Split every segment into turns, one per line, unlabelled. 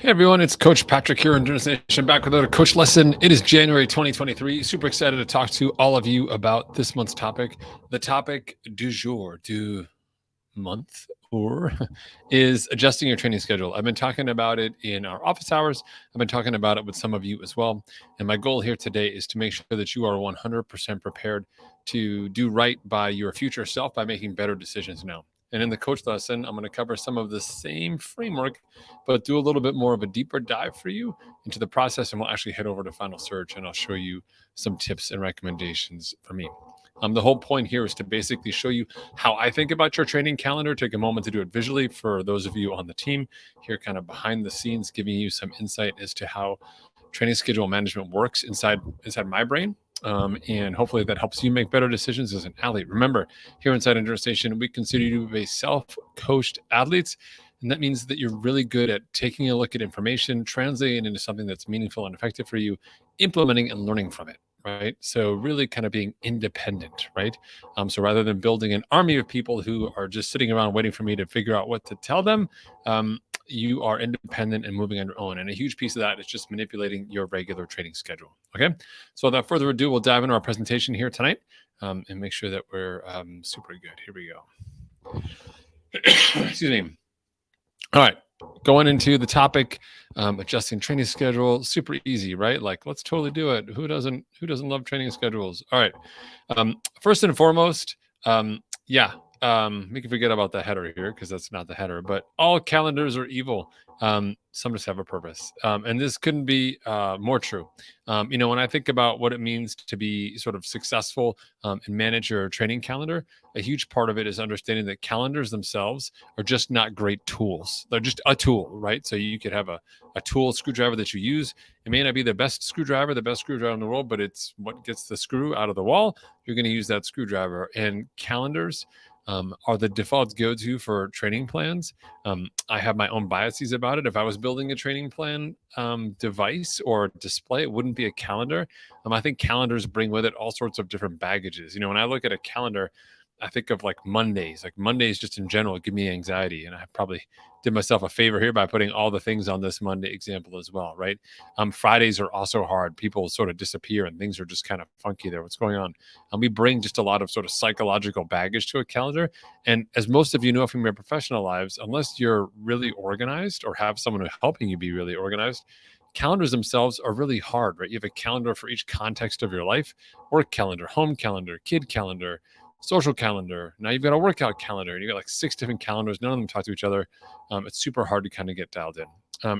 Hey everyone, it's Coach Patrick here in Endurance Nation, back with another coach lesson. It is January 2023. Super excited to talk to all of you about this month's topic. The topic du jour, du month, or is adjusting your training schedule. I've been talking about it in our office hours. I've been talking about it with some of you as well. And my goal here today is to make sure that you are 100% prepared to do right by your future self by making better decisions now. And in the coach lesson, I'm going to cover some of the same framework, but do a little bit more of a deeper dive for you into the process. And we'll actually head over to Final Search and I'll show you some tips and recommendations for me. The whole point here is to basically show you how I think about your training calendar. Take a moment to do it visually for those of you on the team here, kind of behind the scenes, giving you some insight as to how training schedule management works inside my brain. And hopefully that helps you make better decisions as an athlete. Remember, here inside Endurance Nation, we consider you to be self-coached athletes. And that means that you're really good at taking a look at information, translating it into something that's meaningful and effective for you, implementing and learning from it. Right. So really kind of being independent. Right. So rather than building an army of people who are just sitting around waiting for me to figure out what to tell them, you are independent and moving on your own. And a huge piece of that is just manipulating your regular training schedule. Okay. So without further ado, we'll dive into our presentation here tonight and make sure that we're super good. Here we go. Excuse me. All right. Going into the topic, adjusting training schedule, super easy, right? Like, let's totally do it. Who doesn't love training schedules? All right. First and foremost, we can forget about the header here because that's not the header, but all calendars are evil. Some just have a purpose. And this couldn't be more true. When I think about what it means to be sort of successful and manage your training calendar, a huge part of it is understanding that calendars themselves are just not great tools. They're just a tool, right? So you could have a tool, screwdriver that you use. It may not be the best screwdriver in the world, but it's what gets the screw out of the wall. You're going to use that screwdriver. And calendars are the default go-to for training plans. I have my own biases about it. If I was building a training plan device or display, it wouldn't be a calendar. I think calendars bring with it all sorts of different baggages. When I look at a calendar, I think of like Mondays just in general give me anxiety. And I probably did myself a favor here by putting all the things on this Monday example as well, right? Fridays are also hard. People sort of disappear and things are just kind of funky there. What's going on? We bring just a lot of sort of psychological baggage to a calendar. And as most of you know from your professional lives, unless you're really organized or have someone who's helping you be really organized, calendars themselves are really hard, right? You have a calendar for each context of your life: work calendar, home calendar, kid calendar, social calendar. Now you've got a workout calendar and you've got like 6 different calendars. None of them talk to each other. It's super hard to kind of get dialed in.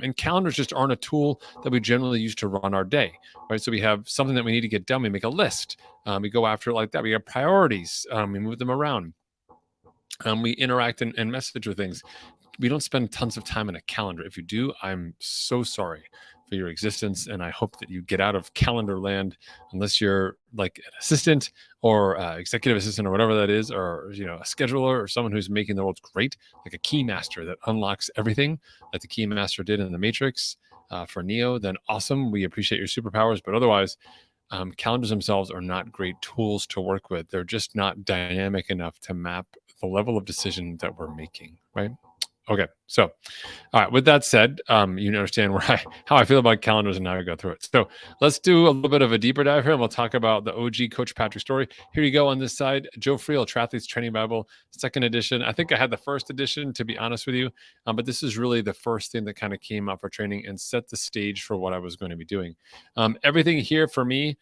And calendars just aren't a tool that we generally use to run our day, right? So we have something that we need to get done. We make a list. We go after it like that. We have priorities. We move them around. We interact and message with things. We don't spend tons of time in a calendar. If you do, I'm so sorry for your existence, and I hope that you get out of calendar land, unless you're like an assistant or executive assistant or whatever that is, or a scheduler or someone who's making the world great, like a key master that unlocks everything, like the key master did in the Matrix for Neo. Then awesome, we appreciate your superpowers, but otherwise, calendars themselves are not great tools to work with. They're just not dynamic enough to map the level of decision that we're making, right? Okay, so all right. With that said, you understand how I feel about calendars and how I go through it. So let's do a little bit of a deeper dive here, and we'll talk about the OG Coach Patrick story. Here you go on this side, Joe Friel, Triathletes Training Bible, second edition. I think I had the first edition, to be honest with you, but this is really the first thing that kind of came up for training and set the stage for what I was going to be doing. Everything here for me,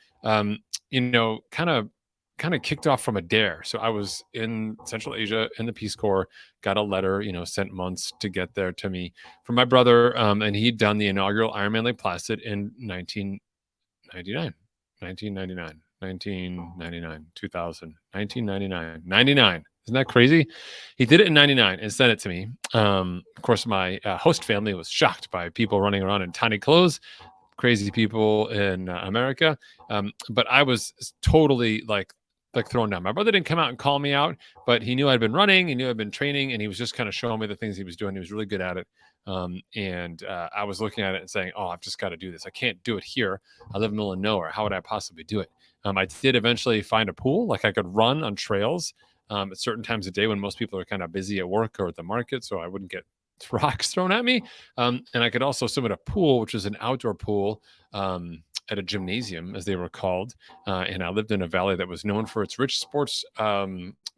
kind of kicked off from a dare. So I was in Central Asia in the Peace Corps, got a letter, sent months to get there to me from my brother. And he'd done the inaugural Ironman Lake Placid in 1999, 2000, 1999, 99. Isn't that crazy? He did it in 99 and sent it to me. Of course, my host family was shocked by people running around in tiny clothes, crazy people in America. But I was totally like thrown down. My brother didn't come out and call me out, but he knew I'd been running, he knew I'd been training, and he was just kind of showing me the things he was doing. He was really good at it. I was looking at it and saying, oh, I've just got to do this. I can't do it here. I live in the middle of nowhere. How would I possibly do it? I did eventually find a pool. Like I could run on trails at certain times of day when most people are kind of busy at work or at the market, so I wouldn't get rocks thrown at me. And I could also swim at a pool, which is an outdoor pool at a gymnasium, as they were called. And I lived in a valley that was known for its rich sports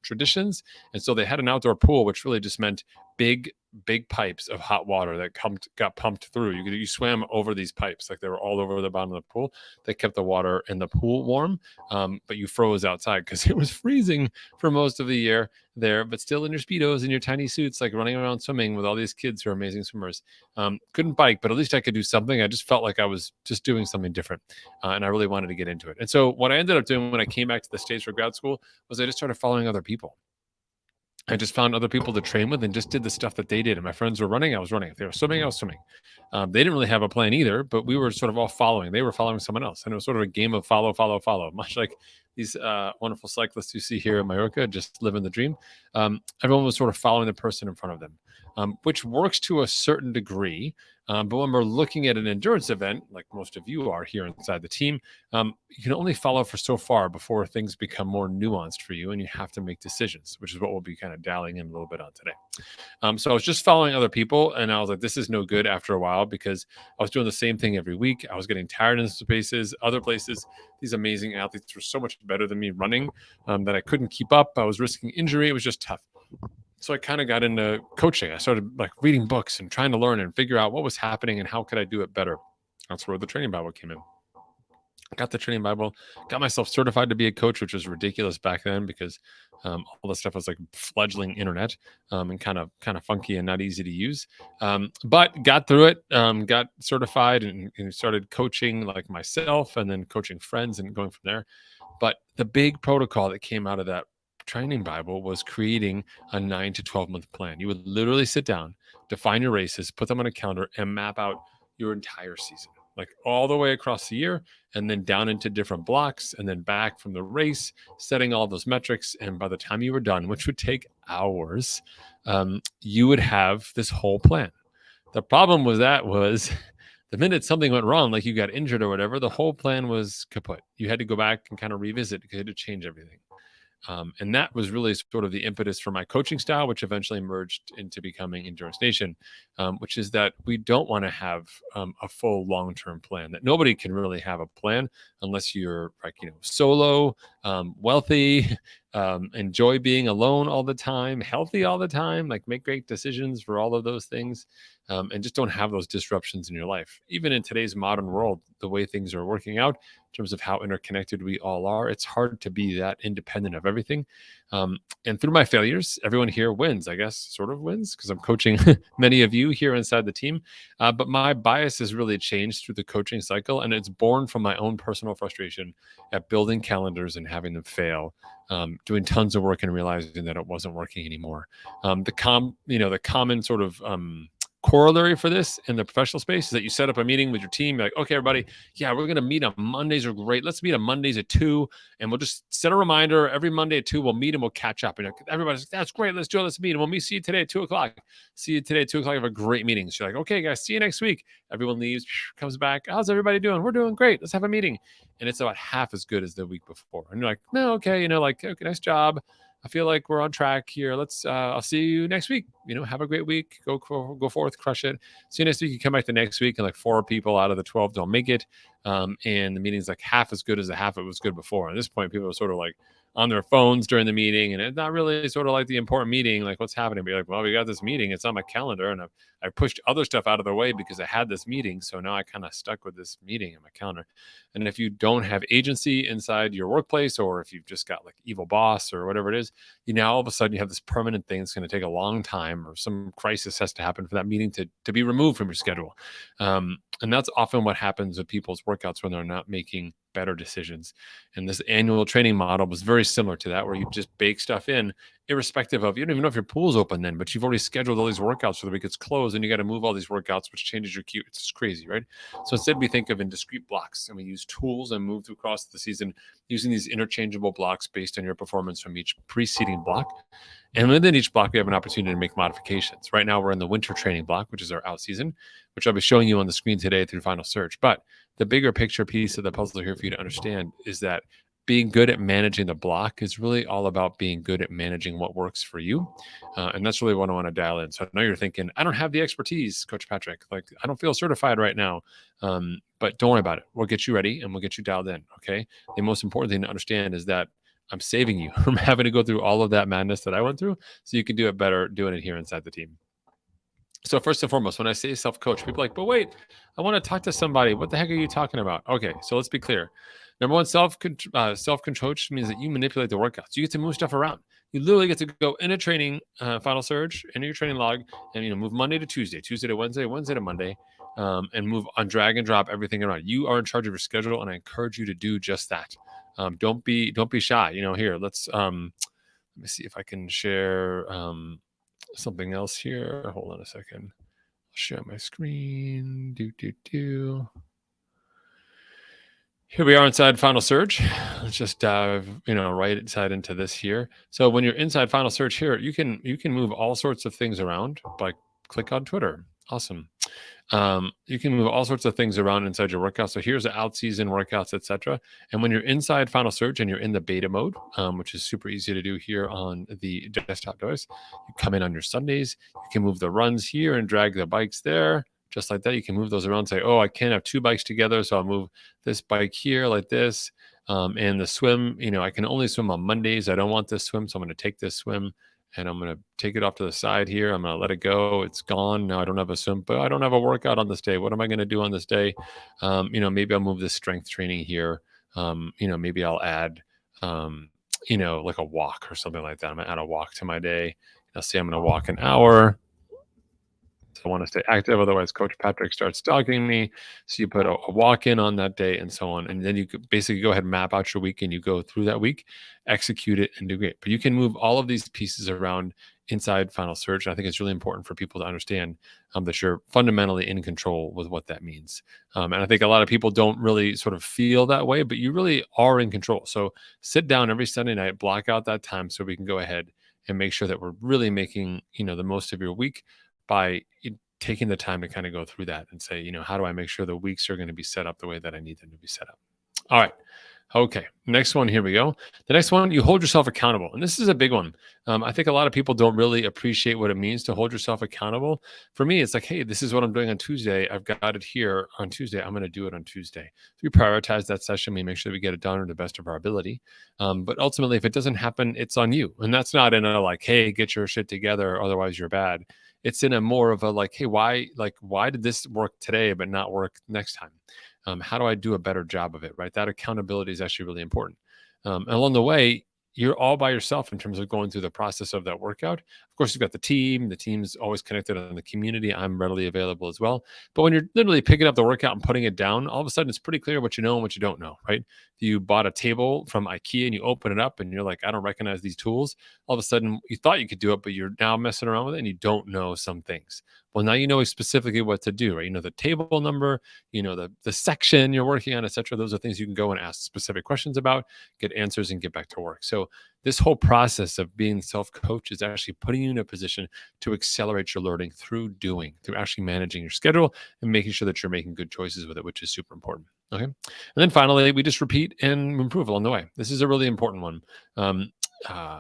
traditions. And so they had an outdoor pool, which really just meant big pipes of hot water that got pumped through. You swam over these pipes, like they were all over the bottom of the pool. They kept the water in the pool warm, but you froze outside because it was freezing for most of the year there, but still in your Speedos and your tiny suits, like running around swimming with all these kids who are amazing swimmers. Couldn't bike, but at least I could do something. I just felt like I was just doing something different, and I really wanted to get into it. And so what I ended up doing when I came back to the States for grad school was I just started following other people. I just found other people to train with and just did the stuff that they did. And my friends were running, I was running. If they were swimming, I was swimming. They didn't really have a plan either, but we were sort of all following. They were following someone else. And it was sort of a game of follow, much like these wonderful cyclists you see here in Mallorca, just living the dream. Everyone was sort of following the person in front of them, which works to a certain degree. But when we're looking at an endurance event, like most of you are here inside the team, you can only follow for so far before things become more nuanced for you and you have to make decisions, which is what we'll be kind of dialing in a little bit on today. So I was just following other people and I was like, this is no good after a while because I was doing the same thing every week. I was getting tired in spaces, other places. These amazing athletes were so much better than me running that I couldn't keep up. I was risking injury. It was just tough. So I kind of got into coaching. I started like reading books and trying to learn and figure out what was happening and how could I do it better. That's where the Training Bible came in. Got the Training Bible, got myself certified to be a coach, which was ridiculous back then because all the stuff was like fledgling internet and kind of funky and not easy to use. But got through it, got certified and started coaching like myself and then coaching friends and going from there. But the big protocol that came out of that Training Bible was creating a 9 to 12 month plan. You would literally sit down, define your races, put them on a calendar, and map out your entire season, like all the way across the year, and then down into different blocks, and then back from the race, setting all those metrics. And by the time you were done, which would take hours, you would have this whole plan. The problem was the minute something went wrong, like you got injured or whatever, the whole plan was kaput. You had to go back and kind of revisit because you had to change everything. And that was really sort of the impetus for my coaching style, which eventually merged into becoming Endurance Nation, which is that we don't want to have a full long-term plan. That nobody can really have a plan unless you're like, solo, wealthy, enjoy being alone all the time, healthy all the time, like make great decisions for all of those things, and just don't have those disruptions in your life. Even in today's modern world, the way things are working out in terms of how interconnected we all are, it's hard to be that independent of everything. And through my failures, everyone here wins, I guess, sort of wins, because I'm coaching many of you here inside the team. But my bias has really changed through the coaching cycle, and it's born from my own personal frustration at building calendars and having them fail, doing tons of work and realizing that it wasn't working anymore. The common sort of corollary for this in the professional space is that you set up a meeting with your team. You're like, okay, everybody, yeah, we're going to meet on Mondays are great. Let's meet on Mondays at 2. And we'll just set a reminder every Monday at 2. We'll meet and we'll catch up. And everybody's like, that's great. Let's do it. Let's meet. And we'll see you today at 2 o'clock. See you today at 2 o'clock. Have a great meeting. So you're like, okay, guys, see you next week. Everyone leaves, comes back. How's everybody doing? We're doing great. Let's have a meeting. And it's about half as good as the week before. And you're like, no, okay, okay, nice job. I feel like we're on track here. I'll see you next week. Have a great week. Go forth, crush it. See you next week. You come back the next week and like 4 people out of the 12 don't make it. And the meeting's like half as good as the half it was good before. At this point, people are sort of like on their phones during the meeting, and it's not really sort of like the important meeting, like what's happening. Be like, well, we got this meeting. It's on my calendar, and I pushed other stuff out of the way because I had this meeting. So now I kind of stuck with this meeting in my calendar. And if you don't have agency inside your workplace, or if you've just got like evil boss or whatever it is, all of a sudden you have this permanent thing that's going to take a long time, or some crisis has to happen for that meeting to be removed from your schedule. And that's often what happens with people's workouts when they're not making better decisions. And this annual training model was very similar to that, where you just bake stuff in, irrespective of, you don't even know if your pool's open then, but you've already scheduled all these workouts for the week it's closed, and you got to move all these workouts, which changes your queue. It's just crazy, right? So instead we think of in discrete blocks, and we use tools and move across the season using these interchangeable blocks based on your performance from each preceding block. And within each block, we have an opportunity to make modifications. Right now, we're in the winter training block, which is our out season, which I'll be showing you on the screen today through Final Search. But the bigger picture piece of the puzzle here for you to understand is that being good at managing the block is really all about being good at managing what works for you. And that's really what I want to dial in. So I know you're thinking, I don't have the expertise, Coach Patrick. Like, I don't feel certified right now. But don't worry about it. We'll get you ready and we'll get you dialed in. Okay. The most important thing to understand is that I'm saving you from having to go through all of that madness that I went through so you can do it better doing it here inside the team. So first and foremost, when I say self-coach, people are like, but wait, I want to talk to somebody. What the heck are you talking about? Okay, so let's be clear. Number one, self-control means that you manipulate the workouts. You get to move stuff around. You literally get to go in a training final surge, into your training log, and move Monday to Tuesday, Tuesday to Wednesday, Wednesday to Monday, and move on drag and drop everything around. You are in charge of your schedule, and I encourage you to do just that. Don't be shy. Here, let me see if I can share something else here. Hold on a second. I'll share my screen. Here we are inside Final Surge. Let's just dive, right inside into this here. So when you're inside Final Surge here, you can move all sorts of things around. Like click on Twitter. Awesome. You can move all sorts of things around inside your workout. So here's the out season workouts, etc. And when you're inside Final Surge and you're in the beta mode, which is super easy to do here on the desktop device, you come in on your Sundays. You can move the runs here and drag the bikes there. Just like that, you can move those around and say, oh, I can't have two bikes together, so I'll move this bike here like this. And the swim, I can only swim on Mondays. I don't want this swim, so I'm going to take this swim and I'm going to take it off to the side here. I'm going to let it go. It's gone. Now I don't have a swim, but I don't have a workout on this day. What am I going to do on this day? Maybe I'll move this strength training here. Maybe I'll add, like a walk or something like that. I'm going to add a walk to my day. I'll say I'm going to walk an hour. So I want to stay active. Otherwise, Coach Patrick starts stalking me. So you put a walk in on that day and so on. And then you could basically go ahead and map out your week and you go through that week, execute it, and do great. But you can move all of these pieces around inside Final Surge. I think it's really important for people to understand that you're fundamentally in control with what that means. And I think a lot of people don't really sort of feel that way, but you really are in control. So sit down every Sunday night, block out that time so we can go ahead and make sure that we're really making, the most of your week by taking the time to kind of go through that and say, how do I make sure the weeks are going to be set up the way that I need them to be set up? All right. Okay. Next one. Here we go. The next one, you hold yourself accountable. And this is a big one. I think a lot of people don't really appreciate what it means to hold yourself accountable. For me, it's like, hey, this is what I'm doing on Tuesday. I've got it here on Tuesday. I'm going to do it on Tuesday. So we prioritize that session. We make sure we get it done to the best of our ability. But ultimately, if it doesn't happen, it's on you. And that's not in a like, hey, get your shit together, otherwise you're bad. It's in a more of a like, hey, why did this work today but not work next time? How do I do a better job of it, right? That accountability is actually really important. And along the way, you're all by yourself in terms of going through the process of that workout. Of course, you've got the team. The team's always connected on the community. I'm readily available as well. But when you're literally picking up the workout and putting it down, all of a sudden it's pretty clear what you know and what you don't know, right? You bought a table from IKEA and you open it up and you're like, I don't recognize these tools. All of a sudden you thought you could do it, but you're now messing around with it and you don't know some things. Well, now you know specifically what to do, right? You know the table number, the section you're working on, etc. Those are things you can go and ask specific questions about, get answers, and get back to work. So this whole process of being self-coach is actually putting you in a position to accelerate your learning through actually managing your schedule and making sure that you're making good choices with it, which is super important. Okay. And then finally, we just repeat and improve along the way. This is a really important one.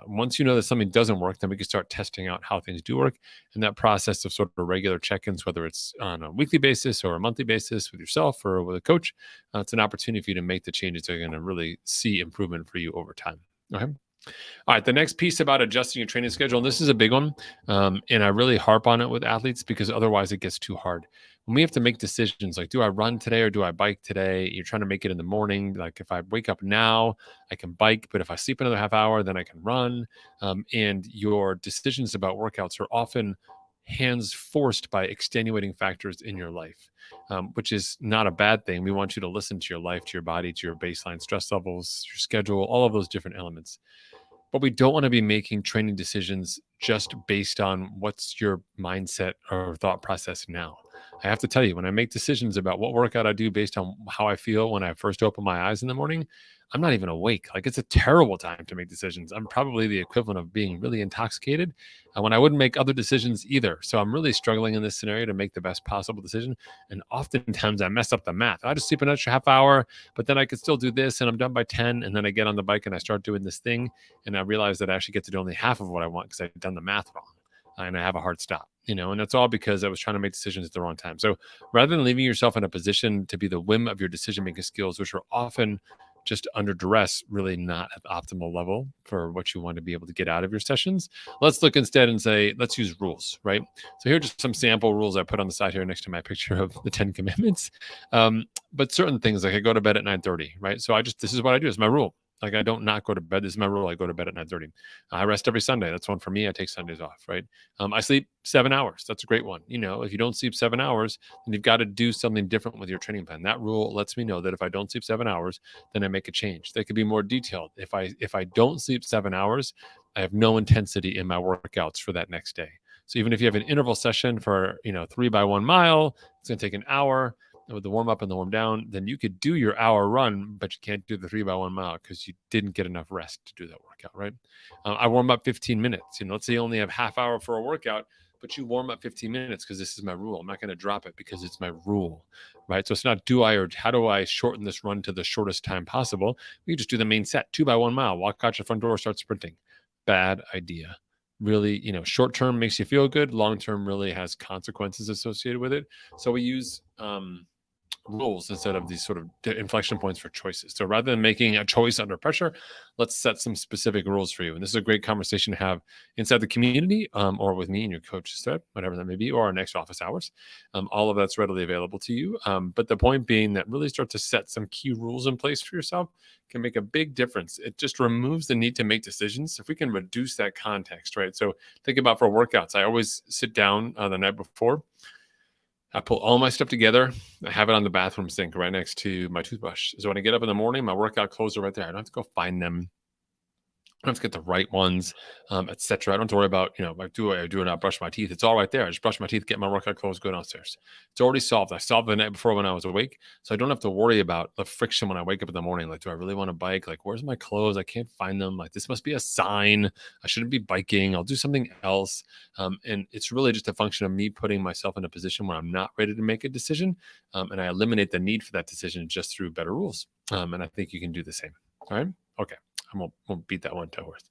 Once you know that something doesn't work, then we can start testing out how things do work. And that process of sort of regular check-ins, whether it's on a weekly basis or a monthly basis with yourself or with a coach, it's an opportunity for you to make the changes that are going to really see improvement for you over time. Okay. All right, the next piece about adjusting your training schedule, and this is a big one, and I really harp on it with athletes because otherwise it gets too hard. When we have to make decisions like, do I run today or do I bike today? You're trying to make it in the morning. Like if I wake up now, I can bike, but if I sleep another half hour, then I can run. And your decisions about workouts are often hands forced by extenuating factors in your life, which is not a bad thing. We want you to listen to your life, to your body, to your baseline stress levels, your schedule, all of those different elements. But we don't want to be making training decisions just based on what's your mindset or thought process now. I have to tell you, when I make decisions about what workout I do based on how I feel when I first open my eyes in the morning, I'm not even awake. Like, it's a terrible time to make decisions. I'm probably the equivalent of being really intoxicated when I wouldn't make other decisions either. So I'm really struggling in this scenario to make the best possible decision. And oftentimes I mess up the math. I just sleep an extra half hour, but then I could still do this and I'm done by 10. And then I get on the bike and I start doing this thing. And I realize that I actually get to do only half of what I want because I've done the math wrong. And I have a hard stop, and that's all because I was trying to make decisions at the wrong time. So rather than leaving yourself in a position to be the whim of your decision making skills, which are often just under duress, really not at the optimal level for what you want to be able to get out of your sessions, let's look instead and say, let's use rules, right? So here are just some sample rules I put on the side here next to my picture of the 10 commandments. But certain things, like I go to bed at 9:30, right? So this is what I do. It's my rule. Like, I don't not go to bed. This is my rule. I go to bed at 9:30. I rest every Sunday. That's one for me. I take Sundays off, right? I sleep 7 hours. That's a great one. If you don't sleep 7 hours, then you've got to do something different with your training plan. That rule lets me know that if I don't sleep 7 hours, then I make a change. That could be more detailed. If I don't sleep 7 hours, I have no intensity in my workouts for that next day. So even if you have an interval session for 3x1 mile, it's going to take an hour with the warm up and the warm down, then you could do your hour run, but you can't do the 3x1 mile because you didn't get enough rest to do that workout, right? I warm up 15 minutes. Let's say you only have half hour for a workout, but you warm up 15 minutes because this is my rule. I'm not going to drop it because it's my rule, right? So it's not how do I shorten this run to the shortest time possible? We just do the main set, 2x1 mile, walk out your front door, start sprinting. Bad idea. Really, short term makes you feel good. Long term really has consequences associated with it. So we use rules instead of these sort of inflection points for choices. So rather than making a choice under pressure, let's set some specific rules for you. And this is a great conversation to have inside the community, or with me and your coach instead, whatever that may be, or our next office hours. All of that's readily available to you. But the point being that really start to set some key rules in place for yourself can make a big difference. It just removes the need to make decisions. If we can reduce that context, right? So think about for workouts, I always sit down the night before. I pull all my stuff together. I have it on the bathroom sink right next to my toothbrush. So when I get up in the morning, my workout clothes are right there. I don't have to go find them. I don't have to get the right ones, etc. I don't have to worry about, I do or not brush my teeth. It's all right there. I just brush my teeth, get my workout clothes, go downstairs. It's already solved. I solved the night before when I was awake. So I don't have to worry about the friction when I wake up in the morning. Like, do I really want to bike? Like, where's my clothes? I can't find them. Like, this must be a sign. I shouldn't be biking. I'll do something else. And it's really just a function of me putting myself in a position where I'm not ready to make a decision. And I eliminate the need for that decision just through better rules. And I think you can do the same. All right. Okay. I won't beat that one to horse.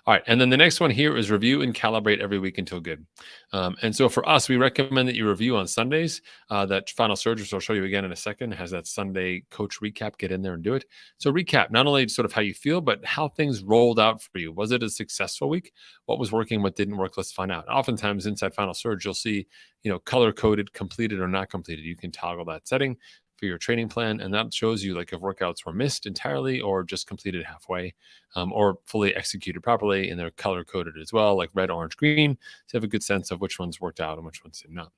All right. And then the next one here is review and calibrate every week until good. And so for us, we recommend that you review on Sundays. That Final Surge, which I'll show you again in a second, has that Sunday coach recap. Get in there and do it. So recap, not only sort of how you feel, but how things rolled out for you. Was it a successful week? What was working? What didn't work? Let's find out. Oftentimes inside Final Surge, you'll see, color-coded, completed or not completed. You can toggle that setting for your training plan, and that shows you like if workouts were missed entirely or just completed halfway, or fully executed properly, and they're color coded as well, like red, orange, green, to have a good sense of which ones worked out and which ones did not.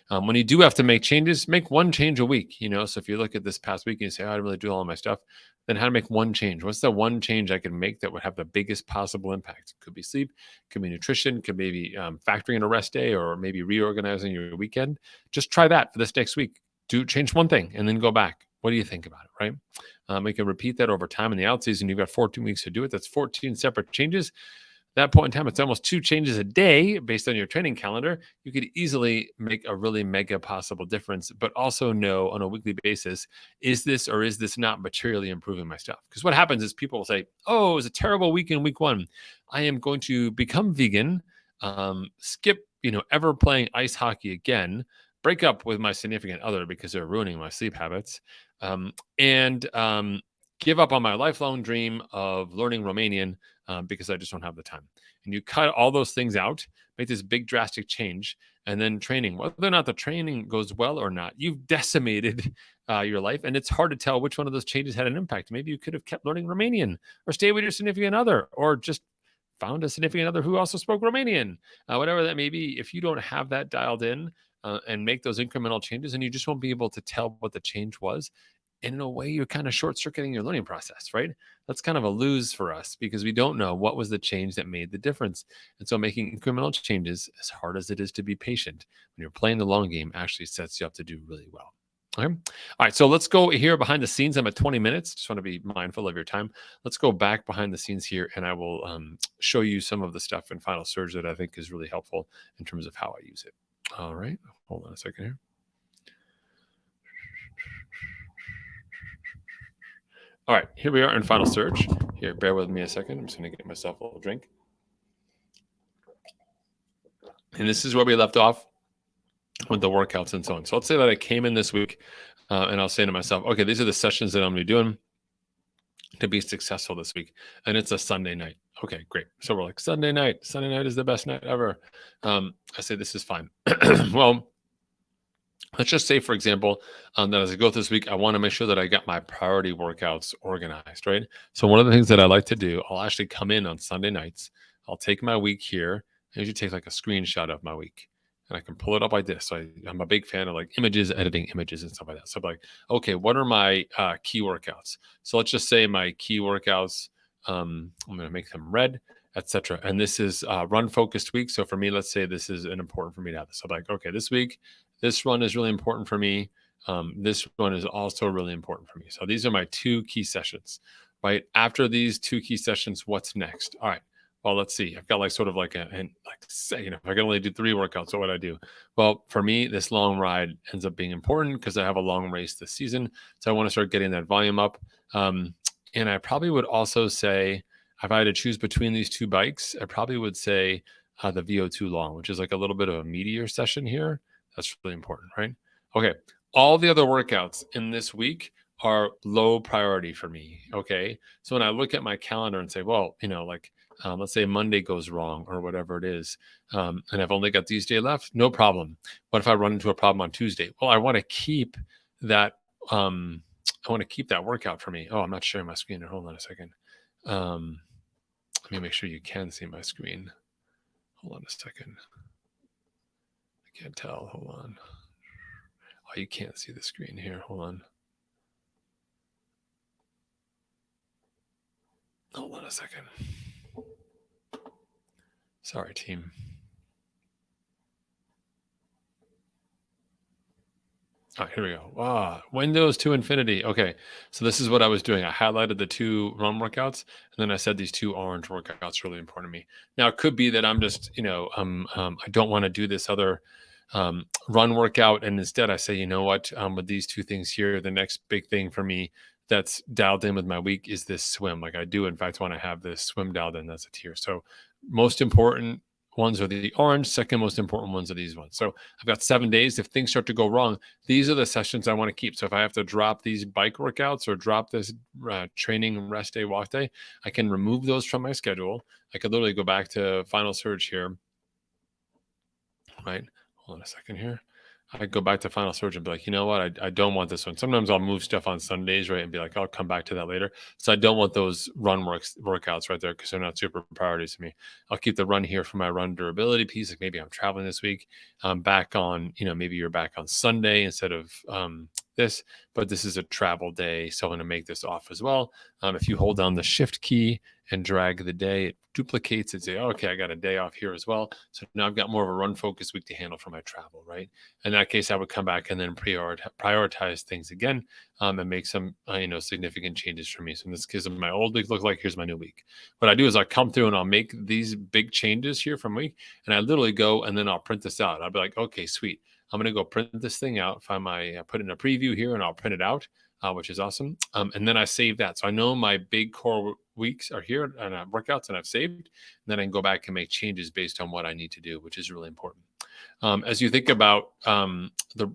When you do have to make changes, make one change a week. So if you look at this past week and you say, I didn't really do all of my stuff, then how to make one change? What's the one change I can make that would have the biggest possible impact? Could be sleep, could be nutrition, could maybe factoring in a rest day, or maybe reorganizing your weekend. Just try that for this next week. Change one thing and then go back. What do you think about it, right? We can repeat that over time in the out season. You've got 14 weeks to do it. That's 14 separate changes. At that point in time, it's almost 2 changes a day based on your training calendar. You could easily make a really mega possible difference, but also know on a weekly basis, is this or is this not materially improving my stuff? Because what happens is people will say, oh, it was a terrible week in week 1. I am going to become vegan, skip, ever playing ice hockey again, break up with my significant other because they're ruining my sleep habits, and give up on my lifelong dream of learning Romanian because I just don't have the time. And you cut all those things out, make this big drastic change, and then training. Whether or not the training goes well or not, you've decimated your life, and it's hard to tell which one of those changes had an impact. Maybe you could have kept learning Romanian, or stayed with your significant other, or just found a significant other who also spoke Romanian, whatever that may be. If you don't have that dialed in, and make those incremental changes, and you just won't be able to tell what the change was, And in a way, you're kind of short circuiting your learning process, right? That's kind of a lose for us because we don't know what was the change that made the difference. And so making incremental changes, as hard as it is to be patient, when you're playing the long game, actually sets you up to do really well. Okay. All right. So let's go here behind the scenes. I'm at 20 minutes. Just want to be mindful of your time. Let's go back behind the scenes here and I will show you some of the stuff in Final Surge that I think is really helpful in terms of how I use it. All right. Hold on a second here. All right, here we are in Final Surge. Here, bear with me a second. I'm just going to get myself a little drink. And this is where we left off with the workouts and so on. So let's say that I came in this week and I'll say to myself, okay, these are the sessions that I'm going to be doing to be successful this week. And it's a Sunday night. Okay, great. So we're like, Sunday night is the best night ever. I say, this is fine. Well, let's just say, for example, that as I go through this week, I want to make sure that I got my priority workouts organized, right? So one of the things that I like to do, I'll actually come in on Sunday nights. I'll take my week here. I usually take like a screenshot of my week and I can pull it up like this. So I'm a big fan of like images, editing images and stuff like that. So I'm like, okay, what are my key workouts? So let's just say my key workouts, I'm going to make them red, etc. And this is run focused week. So for me, let's say this is important for me to have this. So I'm like, okay, this week, this one is really important for me. This one is also really important for me. So these are my two key sessions, right? After these two key sessions, what's next? All right. Well, let's see. I've got like sort of like say, if I can only do 3 workouts, what would I do? Well, for me, this long ride ends up being important because I have a long race this season. So I want to start getting that volume up. And I probably would also say, if I had to choose between these 2 bikes, I probably would say the VO2 long, which is like a little bit of a meatier session here. That's really important, right? Okay. All the other workouts in this week are low priority for me. Okay. So when I look at my calendar and say, well, let's say Monday goes wrong or whatever it is, and I've only got these days left, no problem. What if I run into a problem on Tuesday? Well, I want to keep that. I want to keep that workout for me. Oh, I'm not sharing my screen. Hold on a second. Let me make sure you can see my screen. Hold on a second. I can't tell. Hold on. Oh, you can't see the screen here. Hold on. Hold on a second. Sorry, team. All right, here we go. Windows to infinity. Okay, so this is what I was doing. I highlighted the 2 run workouts, and then I said these 2 orange workouts are really important to me. Now, it could be that I'm just, I don't want to do this other run workout, and instead I say, you know what, with these 2 things here, the next big thing for me that's dialed in with my week is this swim. Like I do, in fact, want to have this swim dialed in. That's a tier. So most important ones are the orange. Second most important ones are these ones. So I've got 7 days. If things start to go wrong, these are the sessions I want to keep. So if I have to drop these bike workouts or drop this training rest day, walk day, I can remove those from my schedule. I could literally go back to Final Surge here, right? Hold on a second here. I go back to Final Surge and be like, you know what? I don't want this one. Sometimes I'll move stuff on Sundays, right? And be like, I'll come back to that later. So I don't want those run workouts right there because they're not super priorities to me. I'll keep the run here for my run durability piece. Like maybe I'm traveling this week. I'm back on, maybe you're back on Sunday instead of this, but this is a travel day. So I'm going to make this off as well. If you hold down the shift key and drag the day, it duplicates it. Say, oh, okay, I got a day off here as well. So now I've got more of a run focused week to handle for my travel, right? In that case, I would come back and then prioritize things again and make some, significant changes for me. So in this case, my old week look like, here's my new week. What I do is I come through and I'll make these big changes here from week, and I literally go and then I'll print this out. I'll be like, okay, sweet. I'm going to go print this thing out, find put in a preview here and I'll print it out, which is awesome. And then I save that. So I know my big core weeks are here and workouts and I've saved. And then I can go back and make changes based on what I need to do, which is really important. As you think about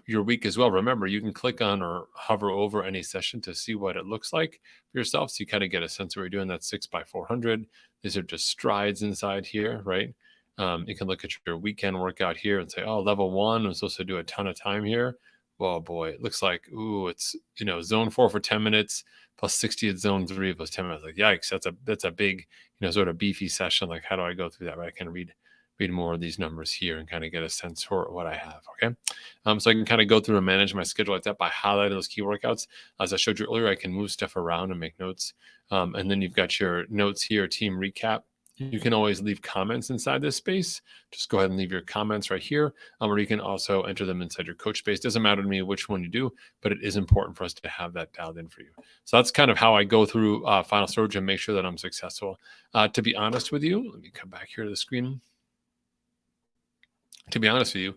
your week as well, remember, you can click on or hover over any session to see what it looks like for yourself. So you kind of get a sense of what you're doing. That's 6x400. These are just strides inside here, right? You can look at your weekend workout here and say, oh, level 1, I'm supposed to do a ton of time here. Well, boy, it looks like, it's, zone 4 for 10 minutes plus 60 at zone 3 plus 10 minutes. Like, yikes, that's a big, sort of beefy session. Like, how do I go through that? Right? I can read read more of these numbers here and kind of get a sense for what I have. Okay. So I can kind of go through and manage my schedule like that by highlighting those key workouts. As I showed you earlier, I can move stuff around and make notes. And then you've got your notes here, team recap. You can always leave comments inside this space. Just go ahead and leave your comments right here, or you can also enter them inside your coach space. Doesn't matter to me which one you do, but it is important for us to have that dialed in for you. So that's kind of how I go through Final Storage and make sure that I'm successful. To be honest with you, let me come back here to the screen. To be honest with you,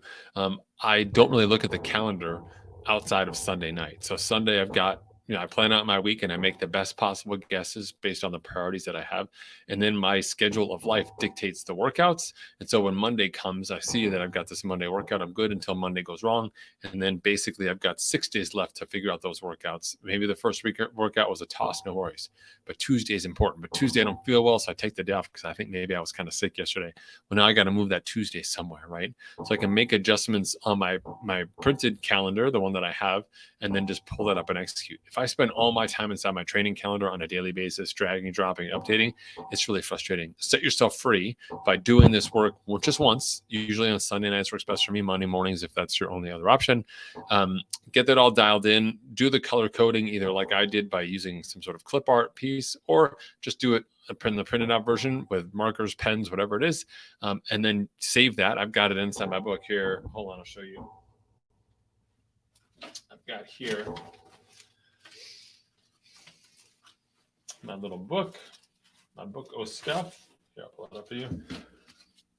I don't really look at the calendar outside of Sunday night. So Sunday, I've got, I plan out my week and I make the best possible guesses based on the priorities that I have. And then my schedule of life dictates the workouts. And so when Monday comes, I see that I've got this Monday workout. I'm good until Monday goes wrong. And then basically I've got 6 days left to figure out those workouts. Maybe the first week workout was a toss, no worries. But Tuesday is important. But Tuesday I don't feel well, so I take the day off because I think maybe I was kind of sick yesterday. Well, now I got to move that Tuesday somewhere, right? So I can make adjustments on my printed calendar, the one that I have, and then just pull that up and execute. If I spend all my time inside my training calendar on a daily basis, dragging, dropping, updating, it's really frustrating. Set yourself free by doing this work just once. Usually on Sunday nights works best for me, Monday mornings if that's your only other option. Get that all dialed in. Do the color coding either like I did by using some sort of clip art piece, or just do it the printed out version with markers, pens, whatever it is, and then save that. I've got it inside my book here. Hold on, I'll show you. I've got here my little book, my book of stuff. Here, I'll pull it up for you.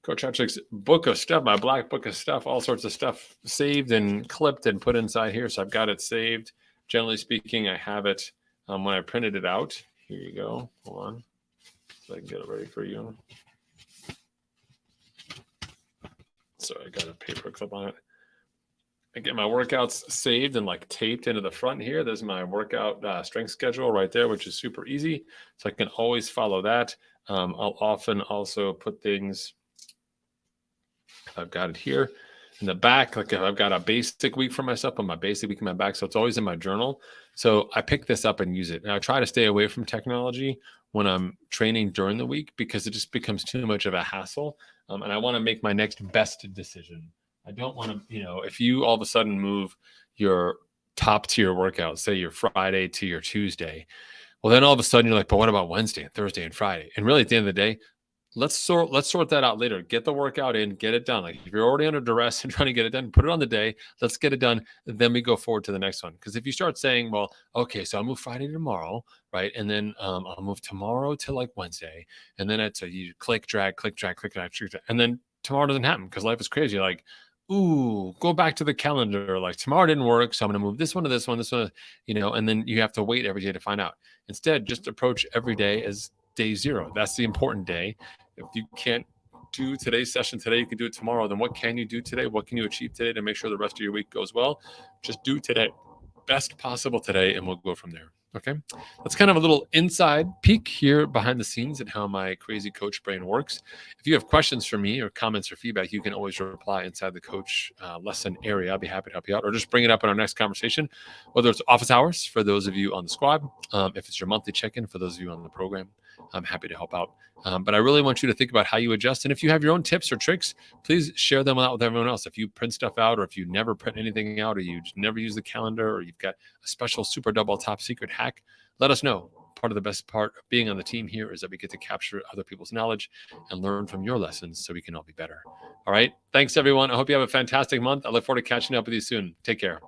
Coach Patrick's book of stuff, my black book of stuff, all sorts of stuff saved and clipped and put inside here. So I've got it saved. Generally speaking, I have it when I printed it out. Here you go. Hold on. So I can get it ready for you. So I got a paper clip on it. I get my workouts saved and like taped into the front here. There's my workout strength schedule right there, which is super easy. So I can always follow that. I'll often also put things, I've got it here in the back. Like if I've got a basic week for myself, on my basic week in my back. So it's always in my journal. So I pick this up and use it. And I try to stay away from technology when I'm training during the week because it just becomes too much of a hassle. And I want to make my next best decision. I don't want to, if you all of a sudden move your top tier workout, say your Friday to your Tuesday, well, then all of a sudden you're like, but what about Wednesday and Thursday and Friday? And really at the end of the day, let's sort that out later. Get the workout in, get it done. Like if you're already under duress and trying to get it done, put it on the day. Let's get it done. Then we go forward to the next one. Because if you start saying, well, okay, so I'll move Friday to tomorrow, right? And then I'll move tomorrow to like Wednesday. And then it's you click, drag, and then tomorrow doesn't happen because life is crazy. Like, ooh, go back to the calendar. Like tomorrow didn't work, so I'm going to move this one to this one, and then you have to wait every day to find out. Instead, just approach every day as day 0. That's the important day. If you can't do today's session today, you can do it tomorrow. Then what can you do today? What can you achieve today to make sure the rest of your week goes well? Just do today, best possible today, and we'll go from there. Okay. That's kind of a little inside peek here behind the scenes and how my crazy coach brain works. If you have questions for me or comments or feedback, you can always reply inside the coach lesson area. I'll be happy to help you out, or just bring it up in our next conversation, whether it's office hours for those of you on the squad, if it's your monthly check-in for those of you on the program. I'm happy to help out. But I really want you to think about how you adjust. And if you have your own tips or tricks, please share them out with everyone else. If you print stuff out, or if you never print anything out, or you just never use the calendar, or you've got a special super double top secret hack, let us know. Part of the best part of being on the team here is that we get to capture other people's knowledge and learn from your lessons so we can all be better. All right. Thanks, everyone. I hope you have a fantastic month. I look forward to catching up with you soon. Take care.